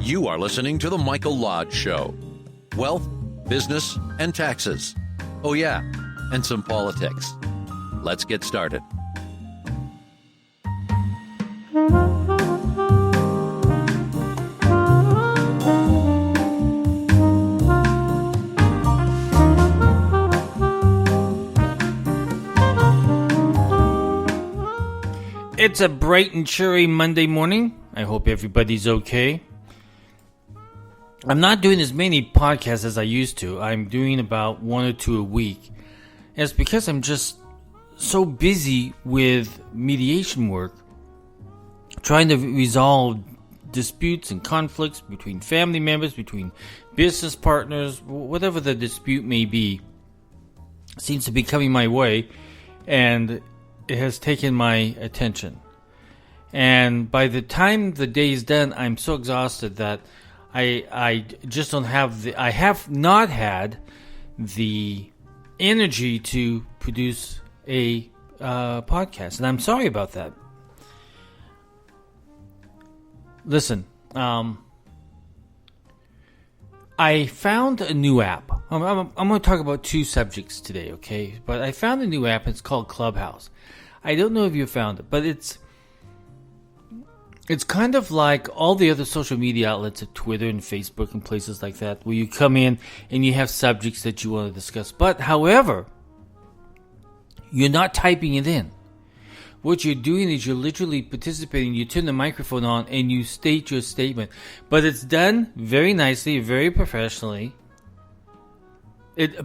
You are listening to The Michael Lodge Show. Wealth, business, and taxes. Oh yeah, and some politics. Let's get started. It's a bright and cheery Monday morning. I hope everybody's okay. I'm not doing as many podcasts as I used to. I'm doing about 1 or 2 a week. And it's because I'm just so busy with mediation work, trying to resolve disputes and conflicts between family members, between business partners, whatever the dispute may be. Seems to be coming my way, and it has taken my attention. And by the time the day is done, I'm so exhausted that I just don't have I have not had the energy to produce a podcast, and I'm sorry about that. Listen, I found a new app. I'm going to talk about 2 subjects today, okay? But I found a new app. It's called Clubhouse. I don't know if you found it, but it's kind of like all the other social media outlets of Twitter and Facebook and places like that, where you come in and you have subjects that you want to discuss. But, however, you're not typing it in. What you're doing is you're literally participating. You turn the microphone on and you state your statement. But it's done very nicely, very professionally.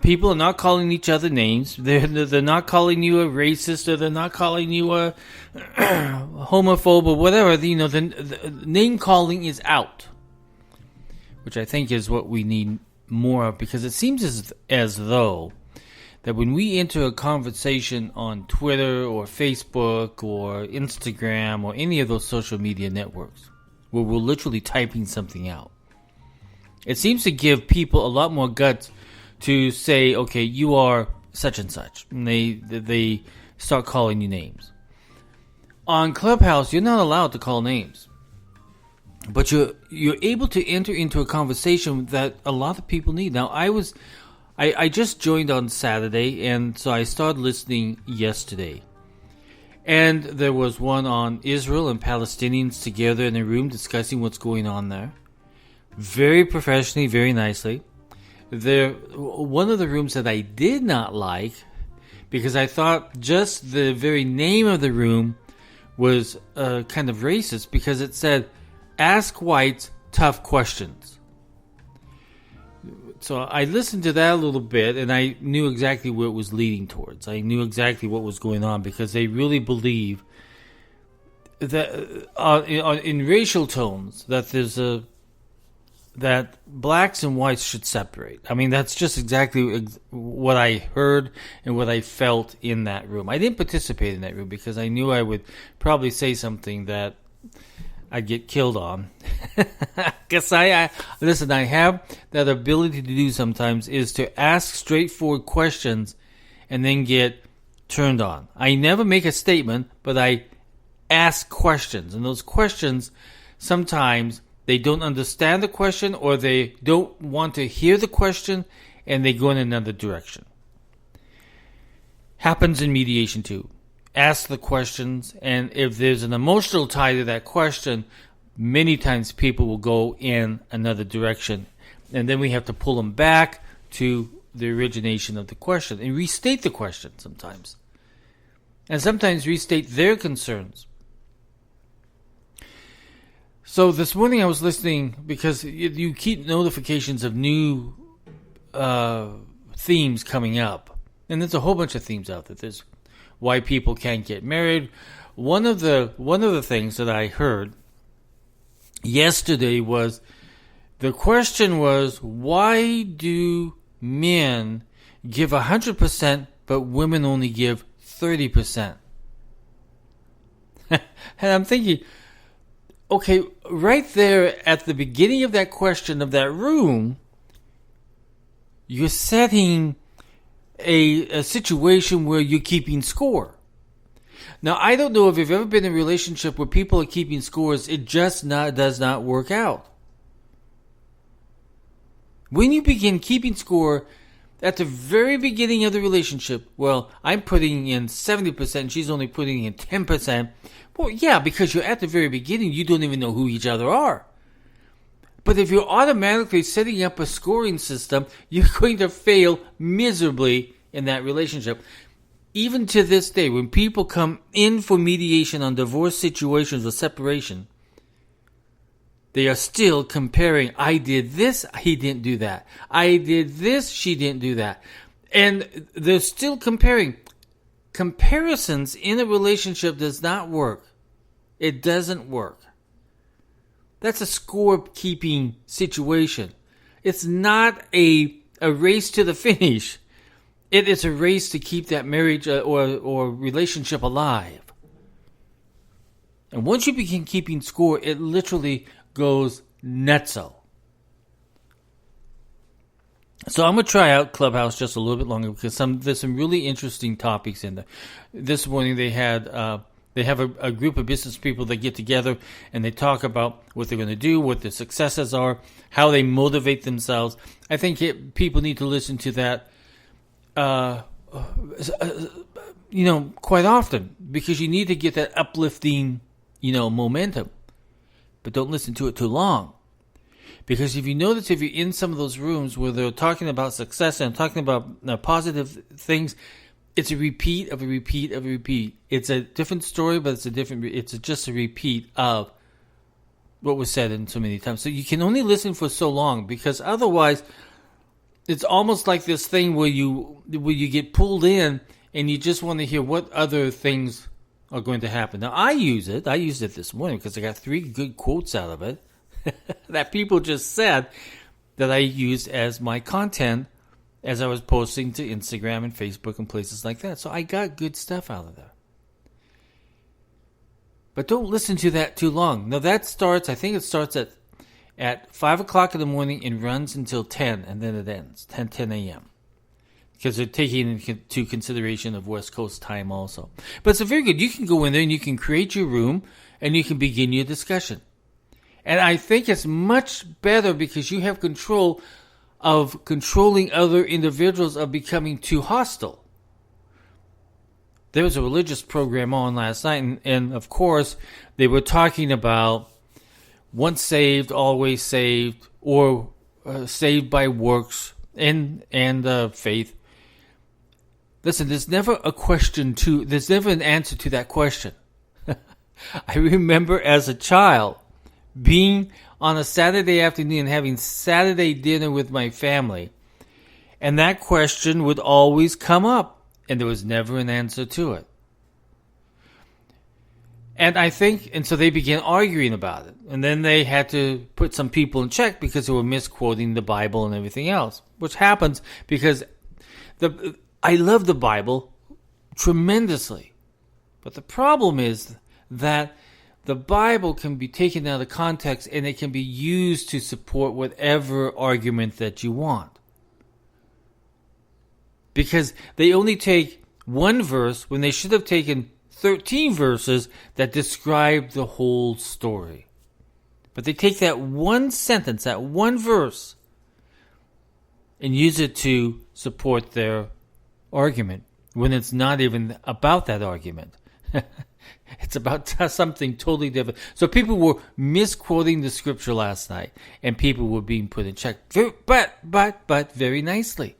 People are not calling each other names. They're not calling you a racist, or they're not calling you a homophobe or whatever. The name calling is out, which I think is what we need more of, because it seems as though that when we enter a conversation on Twitter or Facebook or Instagram or any of those social media networks, where we're literally typing something out, it seems to give people a lot more guts to say, okay, you are such and such. And they start calling you names. On Clubhouse, you're not allowed to call names. But you're able to enter into a conversation that a lot of people need. Now, I just joined on Saturday, and so I started listening yesterday. And there was one on Israel and Palestinians together in a room discussing what's going on there. Very professionally, very nicely. One of the rooms that I did not like, because I thought just the very name of the room was kind of racist, because it said, "Ask whites tough questions." So I listened to that a little bit, and I knew exactly where it was leading towards. I knew exactly what was going on, because they really believe that in racial tones that blacks and whites should separate. I mean, that's just exactly what I heard and what I felt in that room. I didn't participate in that room because I knew I would probably say something that I'd get killed on. Because I have that ability to do sometimes, is to ask straightforward questions and then get turned on. I never make a statement, but I ask questions. And those questions, sometimes they don't understand the question, or they don't want to hear the question, and they go in another direction. Happens in mediation too. Ask the questions, and if there's an emotional tie to that question, many times people will go in another direction, and then we have to pull them back to the origination of the question and restate the question sometimes. And sometimes restate their concerns. So this morning I was listening, because you keep notifications of new themes coming up. And there's a whole bunch of themes out there. There's why people can't get married. One of the things that I heard yesterday was, the question was, why do men give 100% but women only give 30%? And I'm thinking, okay, right there at the beginning of that question of that room, you're setting a situation where you're keeping score. Now, I don't know if you've ever been in a relationship where people are keeping scores. It just does not work out. When you begin keeping score at the very beginning of the relationship, well, I'm putting in 70% and she's only putting in 10%. Well, yeah, because you're at the very beginning, you don't even know who each other are. But if you're automatically setting up a scoring system, you're going to fail miserably in that relationship. Even to this day, when people come in for mediation on divorce situations or separation, they are still comparing. I did this, he didn't do that. I did this, she didn't do that. And they're still comparing. Comparisons in a relationship does not work. It doesn't work. That's a score-keeping situation. It's not a race to the finish. It is a race to keep that marriage or relationship alive. And once you begin keeping score, it literally goes nutso. So I'm going to try out Clubhouse just a little bit longer because there's some really interesting topics in there. This morning they have a group of business people that get together and they talk about what they're going to do, what their successes are, how they motivate themselves. I think people need to listen to that, quite often because you need to get that uplifting, momentum. But don't listen to it too long. Because if you notice, if you're in some of those rooms where they're talking about success and talking about positive things, it's a repeat of a repeat of a repeat. It's a different story, but it's just a repeat of what was said in so many times. So you can only listen for so long because otherwise it's almost like this thing where you get pulled in and you just want to hear what other things are going to happen. Now, I used it this morning because I got 3 good quotes out of it that people just said that I used as my content as I was posting to Instagram and Facebook and places like that. So I got good stuff out of there. But don't listen to that too long. Now, I think it starts at 5 o'clock in the morning and runs until 10, and then it ends, 10 a.m. Because they're taking into consideration of West Coast time also. But it's a very good. You can go in there and you can create your room and you can begin your discussion. And I think it's much better because you have control of controlling other individuals of becoming too hostile. There was a religious program on last night, and of course, they were talking about once saved, always saved, or saved by works and faith. Listen, there's never an answer to that question. I remember as a child being on a Saturday afternoon having Saturday dinner with my family, and that question would always come up, and there was never an answer to it. And so they began arguing about it, and then they had to put some people in check because they were misquoting the Bible and everything else, which happens because I love the Bible tremendously. But the problem is that the Bible can be taken out of context and it can be used to support whatever argument that you want. Because they only take one verse when they should have taken 13 verses that describe the whole story. But they take that one sentence, that one verse, and use it to support their argument when it's not even about that argument. It's about something totally different. So people were misquoting the scripture last night, and people were being put in check. But very nicely.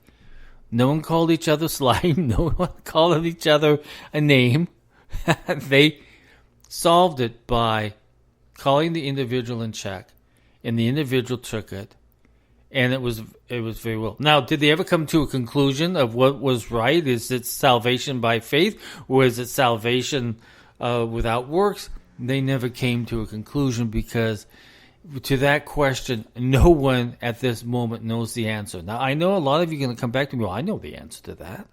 No one called each other slime. No one called each other a name. They solved it by calling the individual in check, and the individual took it, and it was very well. Now, did they ever come to a conclusion of what was right? Is it salvation by faith, or is it salvation without works? They never came to a conclusion because to that question, no one at this moment knows the answer. Now, I know a lot of you are going to come back to me, well, I know the answer to that.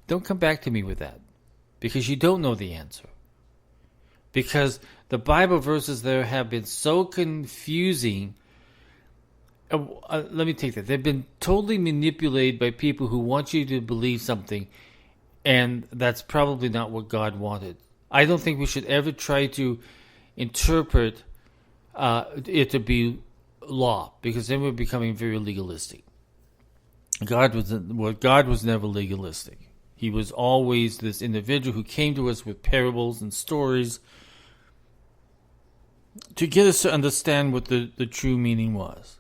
Don't come back to me with that because you don't know the answer. Because the Bible verses there have been so confusing. Let me take that. They've been totally manipulated by people who want you to believe something, and that's probably not what God wanted. I don't think we should ever try to interpret it to be law, because then we're becoming very legalistic. God was never legalistic. He was always this individual who came to us with parables and stories to get us to understand what the true meaning was.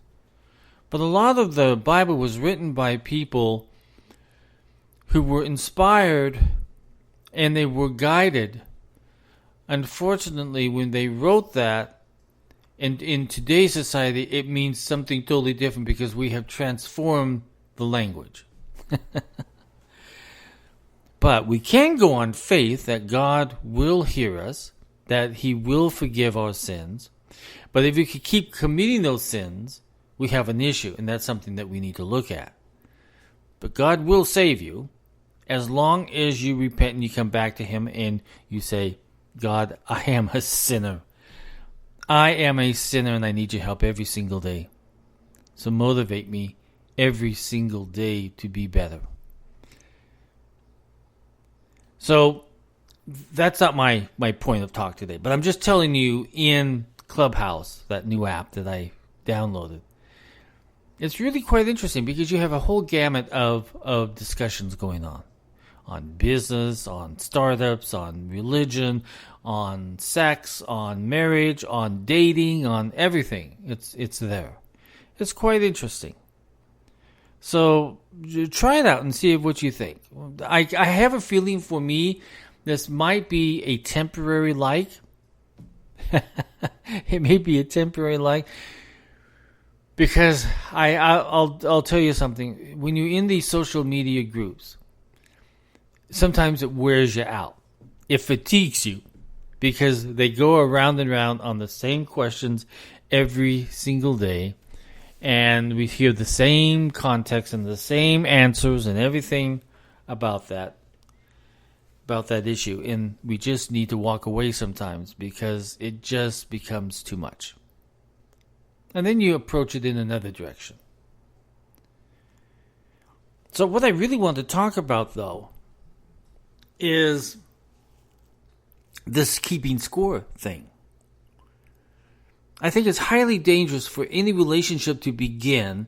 But a lot of the Bible was written by people who were inspired and they were guided. Unfortunately, when they wrote that, and in today's society, it means something totally different because we have transformed the language. But we can go on faith that God will hear us, that He will forgive our sins. But if you could keep committing those sins, we have an issue, and that's something that we need to look at. But God will save you as long as you repent and you come back to Him and you say, God, I am a sinner. I am a sinner and I need your help every single day. So motivate me every single day to be better. So that's not my point of talk today, but I'm just telling you, in Clubhouse, that new app that I downloaded, it's really quite interesting because you have a whole gamut of discussions going on business, on startups, on religion, on sex, on marriage, on dating, on everything. It's there. It's quite interesting. So try it out and see what you think. I have a feeling for me this might be a temporary like. It may be a temporary like. Because I'll tell you something. When you're in these social media groups, sometimes it wears you out. It fatigues you because they go around and around on the same questions every single day. And we hear the same context and the same answers and everything about that issue. And we just need to walk away sometimes because it just becomes too much. And then you approach it in another direction. So what I really want to talk about, though, is this keeping score thing. I think it's highly dangerous for any relationship to begin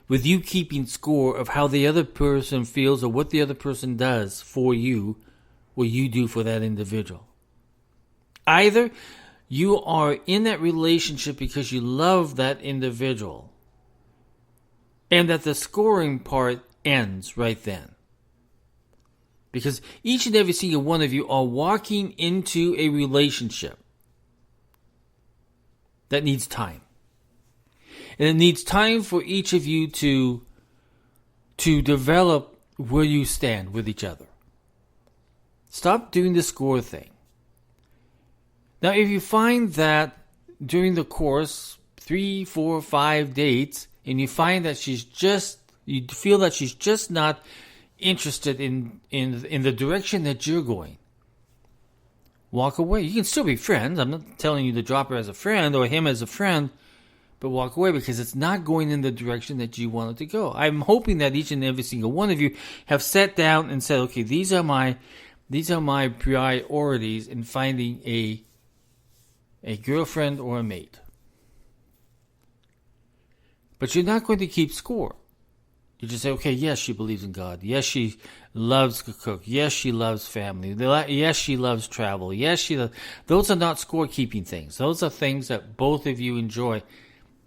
with you keeping score of how the other person feels or what the other person does for you, what you do for that individual. Either you are in that relationship because you love that individual, and that the scoring part ends right then. Because each and every single one of you are walking into a relationship that needs time. And it needs time for each of you to develop where you stand with each other. Stop doing the score thing. Now, if you find that during the course, 3, 4, 5 dates, and you find that you feel that she's just not interested in the direction that you're going, walk away. You can still be friends. I'm not telling you to drop her as a friend or him as a friend, but walk away because it's not going in the direction that you want it to go. I'm hoping that each and every single one of you have sat down and said, okay, these are my priorities in finding a girlfriend or a mate. But you're not going to keep score. You just say, okay, yes, she believes in God. Yes, she loves to cook. Yes, she loves family. Yes, she loves travel. Yes, those are not score-keeping things. Those are things that both of you enjoy,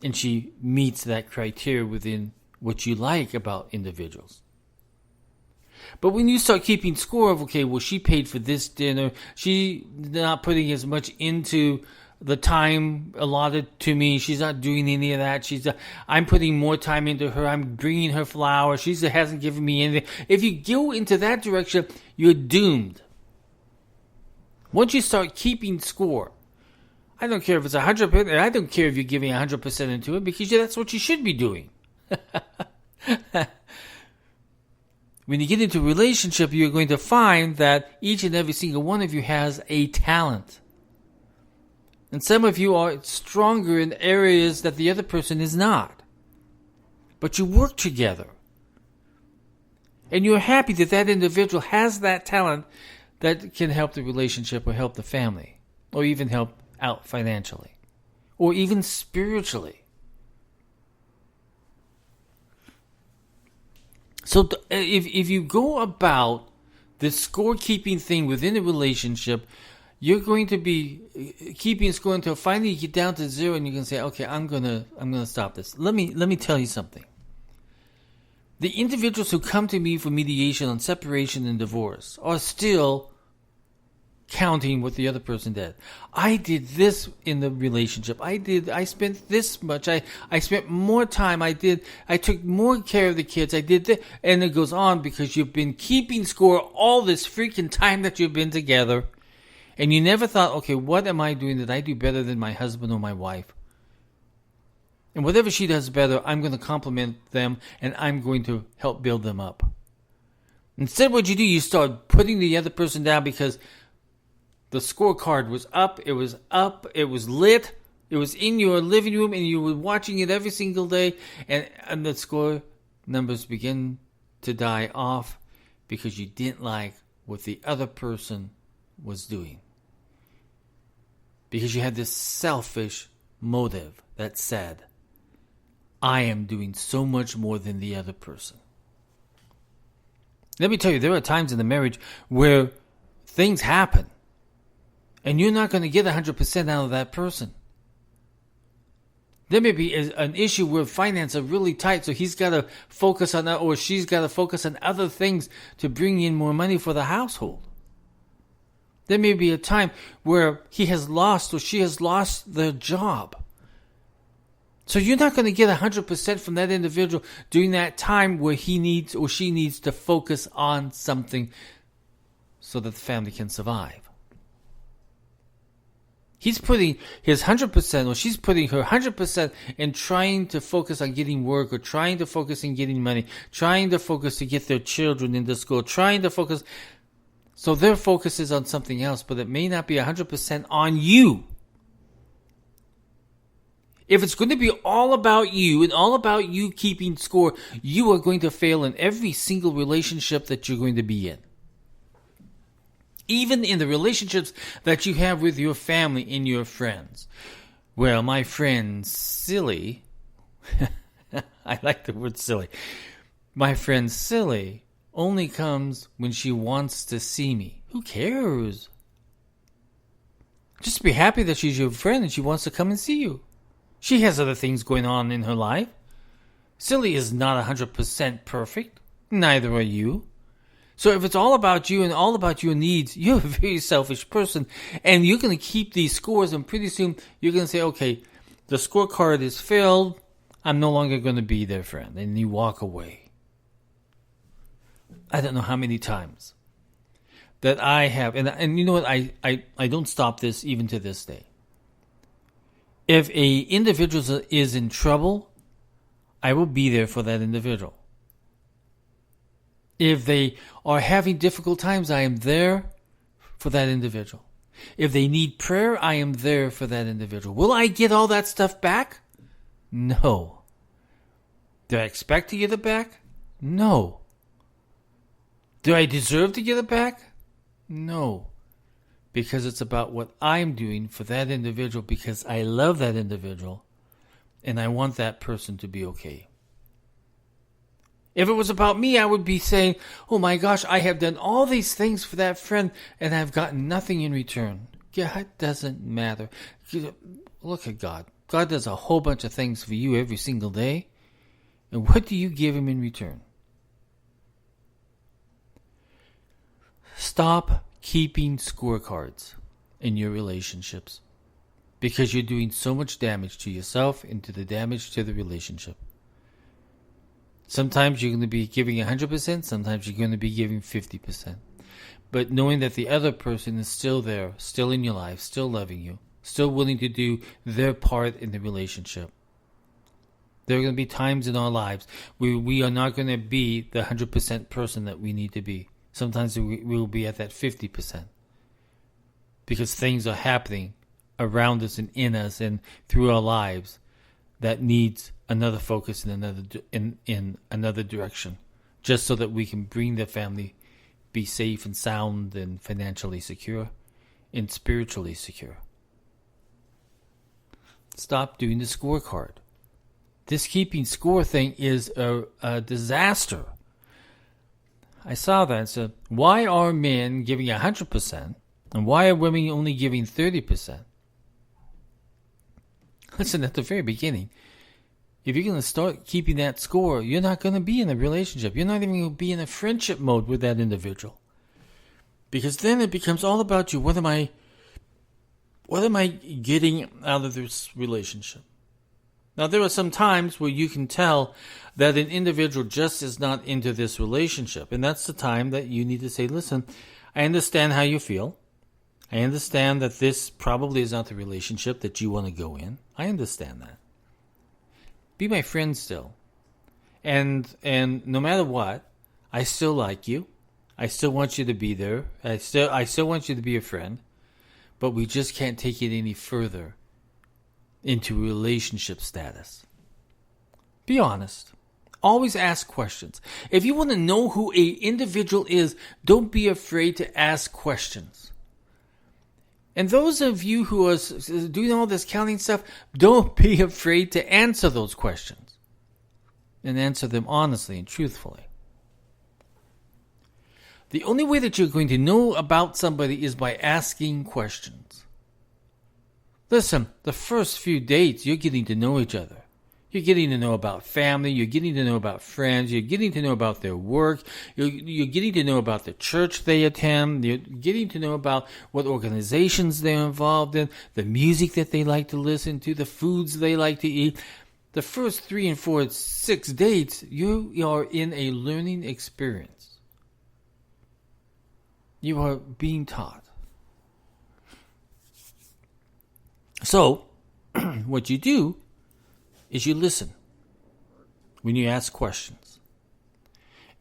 and she meets that criteria within what you like about individuals. But when you start keeping score of, okay, well, she paid for this dinner, she's not putting as much into the time allotted to me, she's not doing any of that, I'm putting more time into her, I'm bringing her flowers, she hasn't given me anything. If you go into that direction, you're doomed. Once you start keeping score, I don't care if it's 100%, I don't care if you're giving 100% into it, because that's what you should be doing. When you get into a relationship, you're going to find that each and every single one of you has a talent. And some of you are stronger in areas that the other person is not. But you work together. And you're happy that that individual has that talent that can help the relationship or help the family. Or even help out financially. Or even spiritually. So if you go about this scorekeeping thing within a relationship, you're going to be keeping score until finally you get down to zero, and you can say, "Okay, I'm gonna stop this." Let me tell you something. The individuals who come to me for mediation on separation and divorce are still counting what the other person did. I did this in the relationship. I spent this much. I spent more time. I took more care of the kids. I did this. And it goes on because you've been keeping score all this freaking time that you've been together. And you never thought, okay, what am I doing that I do better than my husband or my wife? And whatever she does better, I'm going to compliment them and I'm going to help build them up. Instead, what you do, you start putting the other person down because the scorecard was up, it was lit, it was in your living room, and you were watching it every single day, and the score numbers begin to die off because you didn't like what the other person was doing. Because you had this selfish motive that said, I am doing so much more than the other person. Let me tell you, there are times in the marriage where things happen. And you're not going to get 100% out of that person. There may be an issue where finances are really tight, so he's got to focus on that, or she's got to focus on other things to bring in more money for the household. There may be a time where he has lost or she has lost their job. So you're not going to get 100% from that individual during that time where he needs or she needs to focus on something so that the family can survive. He's putting his 100% or she's putting her 100% in trying to focus on getting work or trying to focus on getting money, trying to focus to get their children into school, trying to focus. So their focus is on something else, but it may not be 100% on you. If it's going to be all about you and all about you keeping score, you are going to fail in every single relationship that you're going to be in. Even in the relationships that you have with your family and your friends. Well, my friend Silly, I like the word silly. My friend Silly only comes when she wants to see me. Who cares? Just be happy that she's your friend and she wants to come and see you. She has other things going on in her life. Silly is not 100% perfect. Neither are you. So if it's all about you and all about your needs, you're a very selfish person. And you're going to keep these scores, and pretty soon you're going to say, okay, the scorecard is filled. I'm no longer going to be their friend. And you walk away. I don't know how many times that I have, and you know what, I don't stop this even to this day. If a individual is in trouble, I will be there for that individual. If they are having difficult times, I am there for that individual. If they need prayer, I am there for that individual. Will I get all that stuff back? No. Do I expect to get it back? No. Do I deserve to get it back? No. Because it's about what I'm doing for that individual because I love that individual and I want that person to be okay. If it was about me, I would be saying, oh my gosh, I have done all these things for that friend and I've gotten nothing in return. Yeah, it doesn't matter. Look at God. God does a whole bunch of things for you every single day. And what do you give him in return? Stop keeping scorecards in your relationships because you're doing so much damage to yourself and to the damage to the relationship. Sometimes you're going to be giving 100%, sometimes you're going to be giving 50%. But knowing that the other person is still there, still in your life, still loving you, still willing to do their part in the relationship. There are going to be times in our lives where we are not going to be the 100% person that we need to be. Sometimes we will be at that 50%. Because things are happening around us and in us and through our lives that needs another focus in another direction, just so that we can bring the family be safe and sound and financially secure and spiritually secure. Stop doing the scorecard. This keeping score thing is a disaster I saw that and said, why are men giving 100% and why are women only giving 30%? Listen, at the very beginning, if you're going to start keeping that score, you're not going to be in a relationship. You're not even going to be in a friendship mode with that individual. Because then it becomes all about you. What am I getting out of this relationship? Now, there are some times where you can tell that an individual just is not into this relationship. And that's the time that you need to say, listen, I understand how you feel. I understand that this probably is not the relationship that you want to go in. I understand that. Be my friend still. And no matter what, I still like you. I still want you to be there. I still want you to be a friend. But we just can't take it any further into relationship status. Be honest. Always ask questions. If you want to know who an individual is, don't be afraid to ask questions. And those of you who are doing all this counting stuff, don't be afraid to answer those questions. And answer them honestly and truthfully. The only way that you're going to know about somebody is by asking questions. Listen, the first few dates, you're getting to know each other. You're getting to know about family. You're getting to know about friends. You're getting to know about their work. You're getting to know about the church they attend. You're getting to know about what organizations they're involved in, the music that they like to listen to, the foods they like to eat. The first 3 and 4, 6 dates, you are in a learning experience. You are being taught. So, what you do is you listen when you ask questions.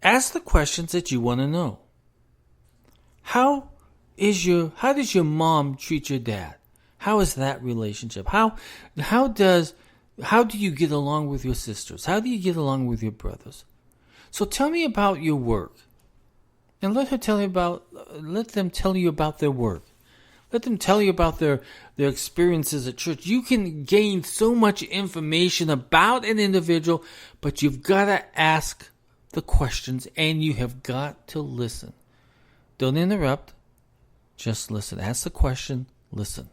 Ask the questions that you want to know. How does your mom treat your dad? How is that relationship? How do you get along with your sisters? How do you get along with your brothers? So tell me about your work. And let them tell you about their work. Let them tell you about their experiences at church. You can gain so much information about an individual, but you've got to ask the questions and you have got to listen. Don't interrupt. Just listen. Ask the question. Listen.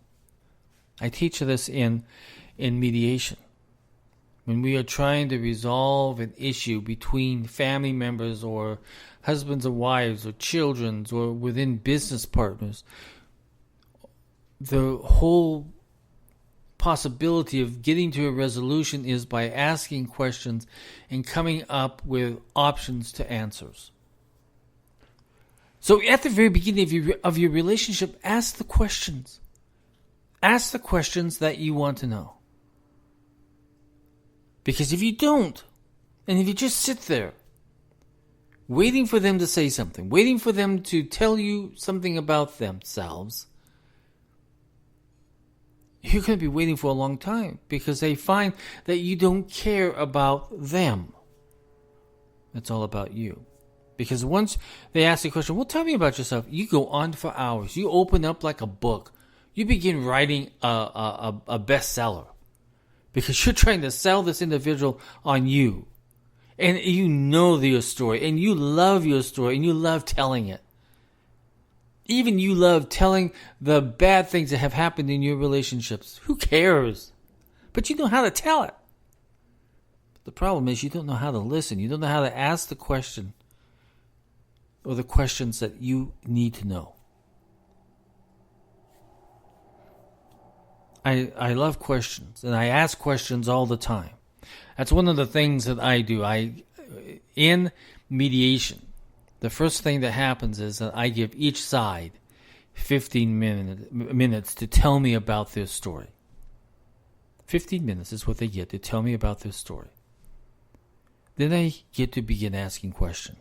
I teach this in mediation. When we are trying to resolve an issue between family members or husbands and wives or children or within business partners, the whole possibility of getting to a resolution is by asking questions and coming up with options to answers. So at the very beginning of your relationship, ask the questions. Ask the questions that you want to know. Because if you don't, and if you just sit there, waiting for them to say something, waiting for them to tell you something about themselves, you're going to be waiting for a long time because they find that you don't care about them. It's all about you. Because once they ask you a question, well, tell me about yourself, you go on for hours. You open up like a book. You begin writing a bestseller. Because you're trying to sell this individual on you. And you know your story. And you love your story. And you love telling it. Even you love telling the bad things that have happened in your relationships. Who cares? But you know how to tell it. The problem is you don't know how to listen. You don't know how to ask the question. Or the questions that you need to know. I love questions, and I ask questions all the time. That's one of the things that I do. In mediation, the first thing that happens is that I give each side 15 minutes to tell me about their story. 15 minutes is what they get to tell me about their story. Then I get to begin asking questions.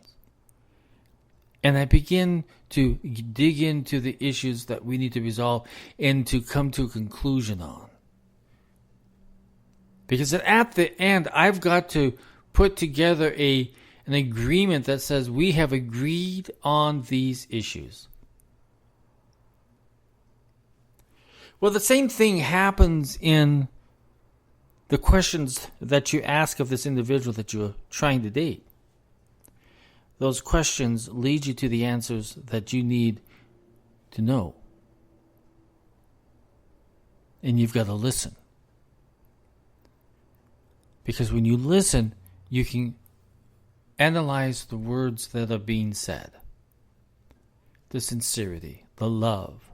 And I begin to dig into the issues that we need to resolve and to come to a conclusion on. Because at the end, I've got to put together an agreement that says we have agreed on these issues. Well, the same thing happens in the questions that you ask of this individual that you're trying to date. those questions lead you to the answers that you need to know. And you've got to listen. Because when you listen, you can analyze the words that are being said. The sincerity, the love,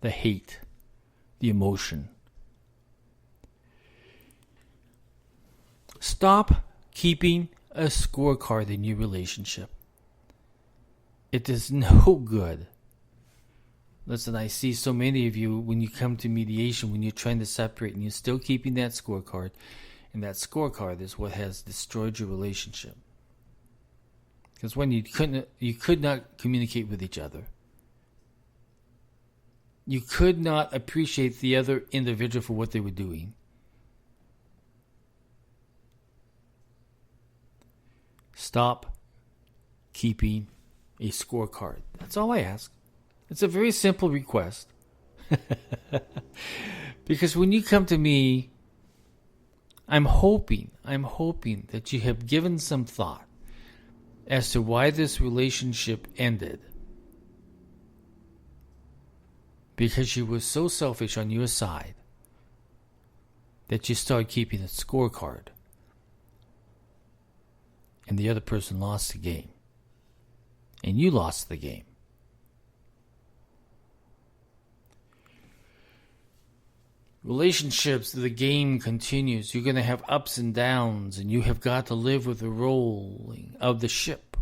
the hate, the emotion. Stop keeping a scorecard in your relationship. It is no good. Listen, I see so many of you when you come to mediation, when you're trying to separate and you're still keeping that scorecard, and that scorecard is what has destroyed your relationship. Because when you could not communicate with each other. You could not appreciate the other individual for what they were doing. Stop keeping a scorecard. That's all I ask. It's a very simple request. Because when you come to me, I'm hoping that you have given some thought as to why this relationship ended. Because you were so selfish on your side that you started keeping a scorecard. And the other person lost the game. And you lost the game. Relationships, the game continues. You're going to have ups and downs, and you have got to live with the rolling of the ship.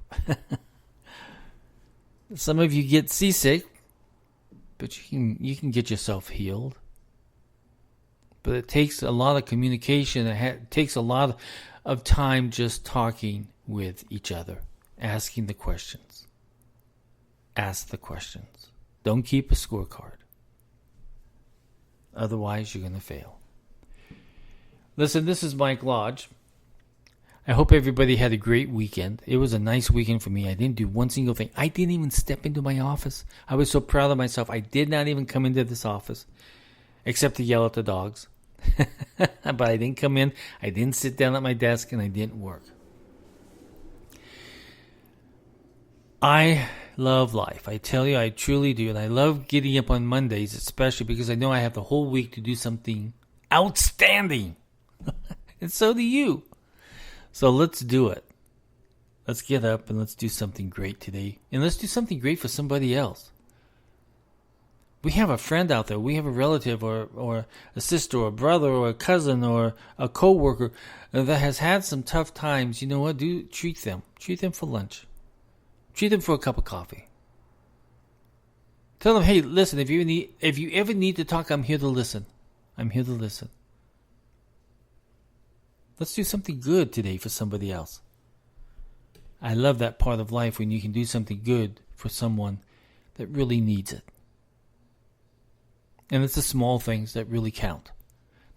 Some of you get seasick, but you can get yourself healed. But it takes a lot of communication. It takes a lot of time just talking with each other, asking the questions. Ask the questions. Don't keep a scorecard. Otherwise, you're going to fail. Listen, this is Mike Lodge. I hope everybody had a great weekend. It was a nice weekend for me. I didn't do one single thing. I didn't even step into my office. I was so proud of myself. I did not even come into this office, except to yell at the dogs. But I didn't come in. I didn't sit down at my desk, and I didn't work. I love life. I tell you, I truly do. And I love getting up on Mondays, especially because I know I have the whole week to do something outstanding. And so do you. So let's do it. Let's get up and let's do something great today. And let's do something great for somebody else. We have a friend out there. We have a relative or a sister or a brother or a cousin or a coworker that has had some tough times. You know what? Treat them. Treat them for lunch. Treat them for a cup of coffee. Tell them, hey, listen, if you ever need to talk, I'm here to listen. I'm here to listen. Let's do something good today for somebody else. I love that part of life when you can do something good for someone that really needs it. And it's the small things that really count.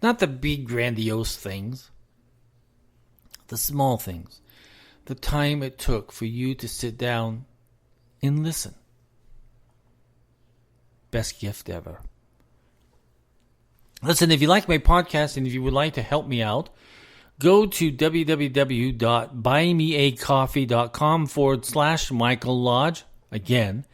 Not the big, grandiose things. The small things. The time it took for you to sit down and listen. Best gift ever. Listen, if you like my podcast and if you would like to help me out, go to www.buymeacoffee.com/Michael Lodge. Again,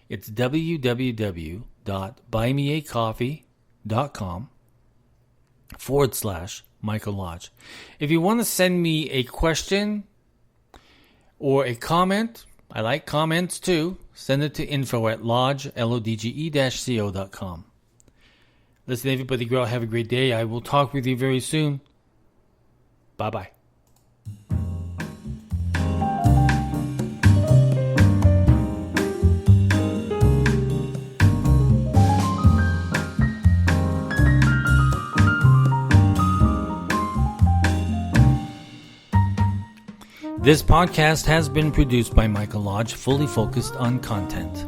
it's www.buymeacoffee.com/Michael Lodge. If you want to send me a question or a comment, I like comments too, send it to info@lodge-co.com. Listen, everybody, go out, have a great day. I will talk with you very soon. Bye-bye. This podcast has been produced by Michael Lodge, fully focused on content.